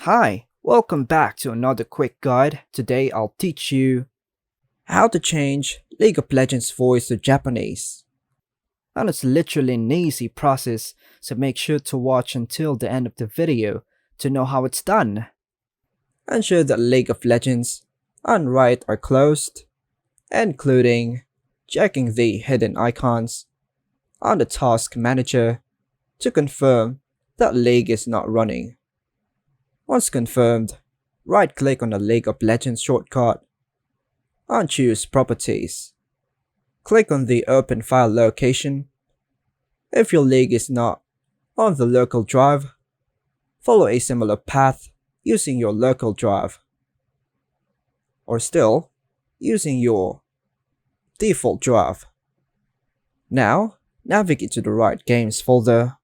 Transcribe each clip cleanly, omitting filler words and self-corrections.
Hi, welcome back to another quick guide. Today I'll teach you how to change League of Legends voice to Japanese. And it's literally an easy process, so make sure to watch until the end of the video to know how it's done. Ensure that League of Legends and Riot are closed, including checking the hidden icons on the task manager to confirm that League is not running. Once confirmed, right-click on the League of Legends shortcut and choose Properties. Click on the Open File location. If your League is not on the local drive, follow a similar path using your local drive, or still, using your default drive. Now, navigate to the Riot Games folder,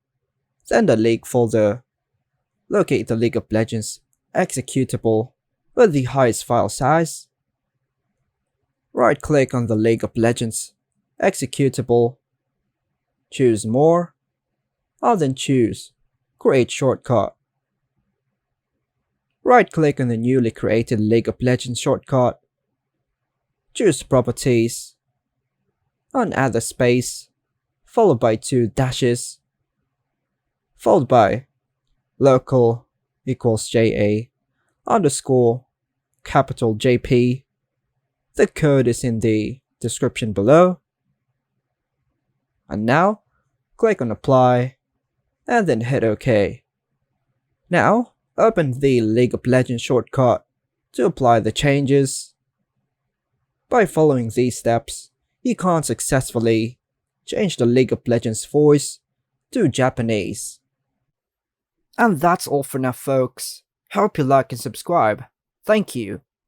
then the League folder. Locate the League of Legends executable with the highest file size. Right-click on the League of Legends executable, choose More, and then choose Create Shortcut. Right-click on the newly created League of Legends shortcut, choose Properties, and add a space, followed by 2 dashes, followed by local equals JA underscore capital JP. The code is in the description below. And now, click on Apply, and then hit OK. Now, open the League of Legends shortcut to apply the changes. By following these steps, you can successfully change the League of Legends voice to Japanese. And that's all for now, folks. Hope you like and subscribe. Thank you.